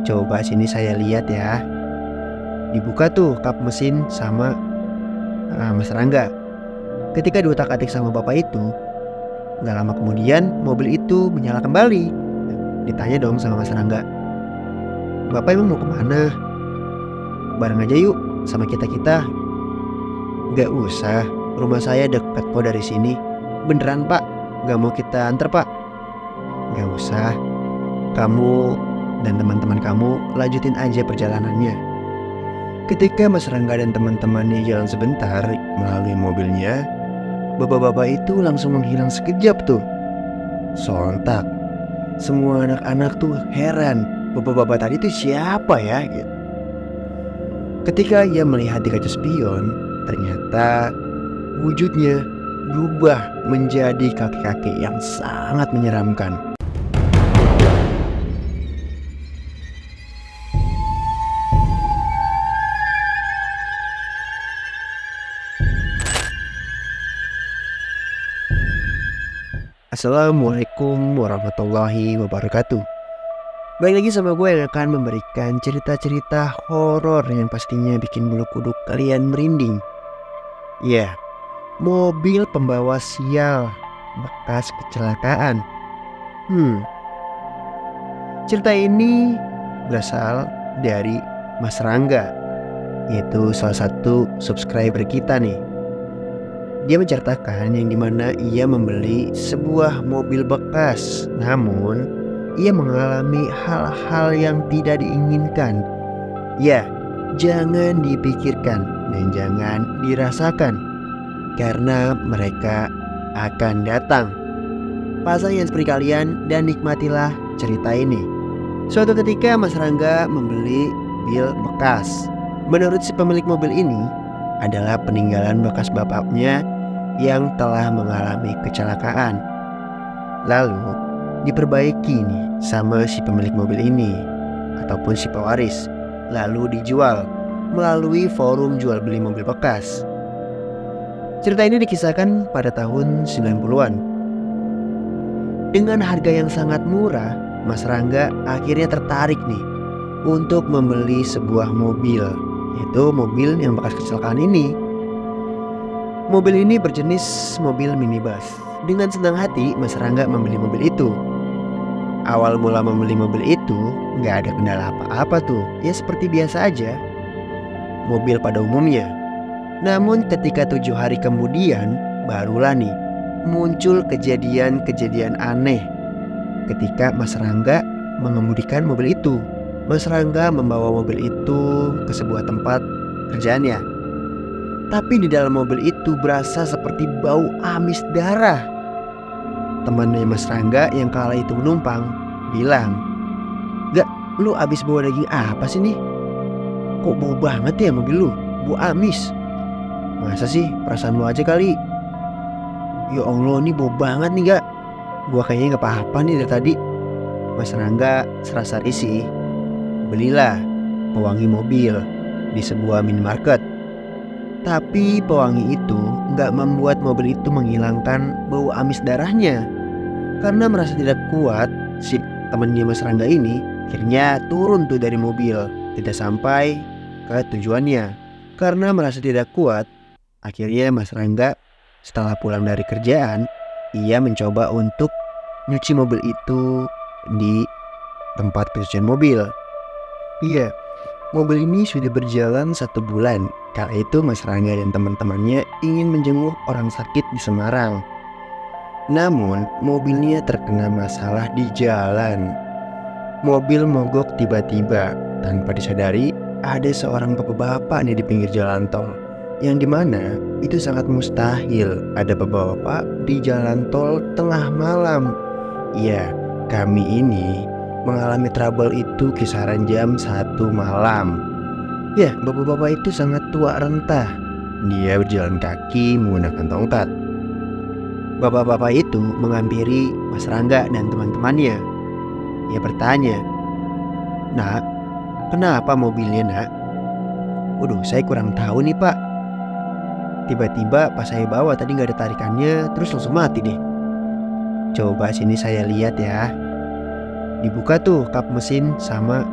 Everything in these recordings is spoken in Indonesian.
Coba sini saya lihat ya. Dibuka tuh kap mesin sama Mas Rangga. Ketika diutak-atik sama bapak itu, nggak lama kemudian mobil itu menyala kembali. Ditanya dong sama Mas Rangga, "Bapak emang mau kemana? Bareng aja yuk sama kita-kita." "Nggak usah, rumah saya dekat kok dari sini." "Beneran pak, nggak mau kita antar pak?" "Nggak usah, kamu dan teman-teman kamu lanjutin aja perjalanannya." Ketika Mas Rangga dan teman-temannya jalan sebentar melalui mobilnya, bapak-bapak itu langsung menghilang sekejap tuh. Sontak, semua anak-anak tuh heran, bapak-bapak tadi tuh siapa ya gitu. Ketika ia melihat di kaca spion, ternyata wujudnya berubah menjadi kakek-kakek yang sangat menyeramkan. Assalamualaikum warahmatullahi wabarakatuh. Balik lagi sama gue yang akan memberikan cerita-cerita horor yang pastinya bikin bulu kuduk kalian merinding. Ya, mobil pembawa sial bekas kecelakaan. Cerita ini berasal dari Mas Rangga, yaitu salah satu subscriber kita nih. Dia menceritakan yang dimana ia membeli sebuah mobil bekas, namun ia mengalami hal-hal yang tidak diinginkan. Ya, jangan dipikirkan dan jangan dirasakan, karena mereka akan datang. Pasangan seperti kalian dan nikmatilah cerita ini. Suatu ketika Mas Rangga membeli mobil bekas. Menurut si pemilik mobil ini, adalah peninggalan bekas bapaknya yang telah mengalami kecelakaan. Lalu diperbaiki nih sama si pemilik mobil ini ataupun si pewaris, lalu dijual melalui forum jual beli mobil bekas. Cerita ini dikisahkan pada tahun 90-an. Dengan harga yang sangat murah, Mas Rangga akhirnya tertarik nih untuk membeli sebuah mobil, yaitu mobil yang bekas kecelakaan ini. Mobil ini berjenis mobil minibus. Dengan senang hati Mas Rangga membeli mobil itu. Awal mula membeli mobil itu nggak ada kendala apa-apa tuh, ya seperti biasa aja mobil pada umumnya. Namun ketika 7 hari kemudian, barulah nih muncul kejadian-kejadian aneh. Ketika Mas Rangga mengemudikan mobil itu, Mas Rangga membawa mobil itu ke sebuah tempat kerjaannya. Tapi di dalam mobil itu berasa seperti bau amis darah. Temannya Mas Rangga yang kala itu menumpang bilang, "Gak, lu abis bawa daging apa sih nih? Kok bau banget ya mobil lu? Bau amis." "Masa sih, perasaan lu aja kali." "Ya Allah, ini bau banget nih gak. Gua kayaknya gak apa-apa nih dari tadi." Mas Rangga serasa risih. Belilah pewangi mobil di sebuah minimarket. Tapi pewangi itu gak membuat mobil itu menghilangkan bau amis darahnya. Karena merasa tidak kuat, si temannya Mas Rangga ini akhirnya turun tuh dari mobil, tidak sampai ke tujuannya. Karena merasa tidak kuat, akhirnya Mas Rangga setelah pulang dari kerjaan, ia mencoba untuk nyuci mobil itu di tempat pencucian mobil. Iya, mobil ini sudah berjalan 1 bulan. Kala itu Mas Rangga dan teman-temannya ingin menjenguk orang sakit di Semarang. Namun mobilnya terkena masalah di jalan. Mobil mogok tiba-tiba. Tanpa disadari, ada seorang bapak-bapak nih di pinggir jalan tol, yang dimana itu sangat mustahil ada bapak-bapak di jalan tol tengah malam. Iya, kami ini mengalami trouble itu kisaran jam 1 malam. Ya, bapak-bapak itu sangat tua renta. Dia berjalan kaki menggunakan tongkat. Bapak-bapak itu menghampiri Mas Rangga dan teman-temannya. Ia bertanya, "Nak, kenapa mobilnya nak?" "Waduh, saya kurang tahu nih pak. Tiba-tiba pas saya bawa tadi gak ada tarikannya, terus langsung mati deh." "Coba sini saya lihat ya." Dibuka tuh kap mesin sama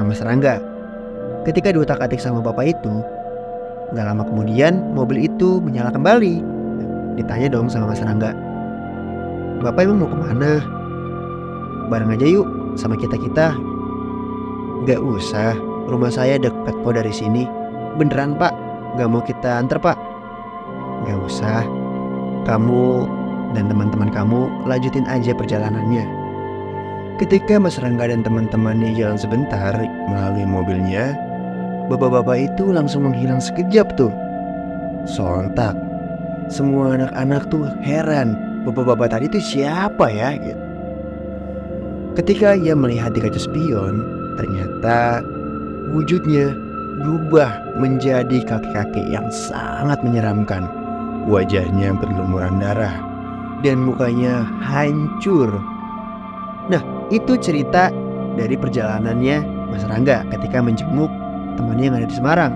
Mas Rangga. Ketika diutak-atik sama bapak itu, nggak lama kemudian mobil itu menyala kembali. Ditanya dong sama Mas Rangga, "Bapak emang mau kemana? Bareng aja yuk sama kita-kita." "Nggak usah, rumah saya dekat kok dari sini." "Beneran Pak, nggak mau kita antar Pak?" "Nggak usah, kamu dan teman-teman kamu lanjutin aja perjalanannya." Ketika Mas Rangga dan teman-temannya jalan sebentar melalui mobilnya, bapak-bapak itu langsung menghilang sekejap tuh. Sontak, semua anak-anak tuh heran, bapak-bapak tadi tuh siapa ya gitu. Ketika ia melihat di kaca spion, ternyata wujudnya berubah menjadi kakek-kakek yang sangat menyeramkan. Wajahnya berlumuran darah dan mukanya hancur. Nah, itu cerita dari perjalanannya Mas Rangga ketika menjenguk temannya yang ada di Semarang.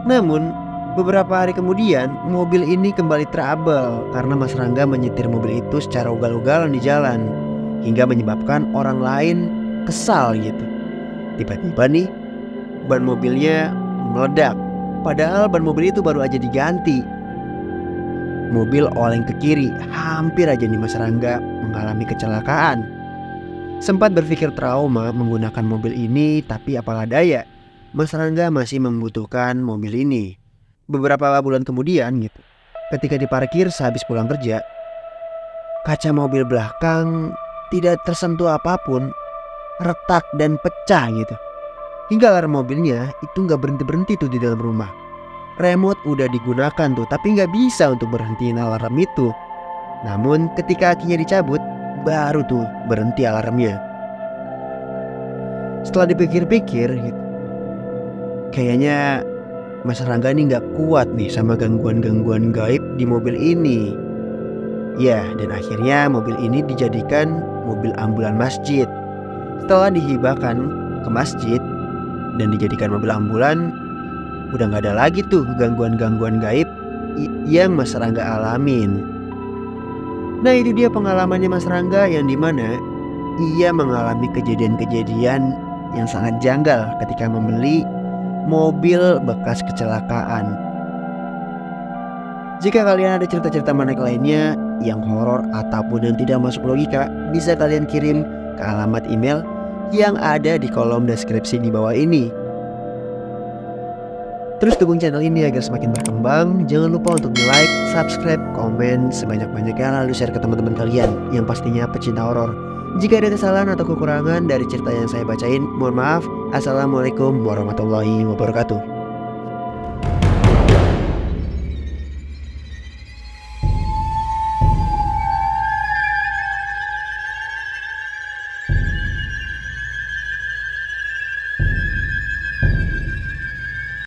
Namun, beberapa hari kemudian mobil ini kembali trouble karena Mas Rangga menyetir mobil itu secara ugal-ugalan di jalan hingga menyebabkan orang lain kesal gitu. Tiba-tiba nih, ban mobilnya meledak. Padahal ban mobil itu baru aja diganti. Mobil oleng ke kiri, hampir aja nih Mas Rangga mengalami kecelakaan. Sempat berpikir trauma menggunakan mobil ini, tapi apalah daya, Mas Rangga masih membutuhkan mobil ini. Beberapa bulan kemudian gitu, ketika diparkir sehabis pulang kerja, kaca mobil belakang tidak tersentuh apapun, retak dan pecah gitu. Hingga alarm mobilnya itu nggak berhenti-berhenti tuh di dalam rumah. Remote udah digunakan tuh, tapi nggak bisa untuk berhentiin alarm itu. Namun ketika akinya dicabut, baru tuh berhenti alarmnya. Setelah dipikir-pikir gitu, kayaknya Mas Rangga ini gak kuat nih sama gangguan-gangguan gaib di mobil ini. Ya, dan akhirnya mobil ini dijadikan mobil ambulan masjid. Setelah dihibahkan ke masjid dan dijadikan mobil ambulan, udah gak ada lagi tuh gangguan-gangguan gaib yang Mas Rangga alamin. Nah, itu dia pengalamannya Mas Rangga yang dimana ia mengalami kejadian-kejadian yang sangat janggal ketika membeli mobil bekas kecelakaan. Jika kalian ada cerita-cerita menarik lainnya yang horor ataupun yang tidak masuk logika, bisa kalian kirim ke alamat email yang ada di kolom deskripsi di bawah ini. Terus dukung channel ini agar semakin berkembang. Jangan lupa untuk di-like, subscribe, komen sebanyak-banyaknya, lalu share ke teman-teman kalian yang pastinya pecinta horor. Jika ada kesalahan atau kekurangan dari cerita yang saya bacain, mohon maaf. Assalamualaikum warahmatullahi wabarakatuh.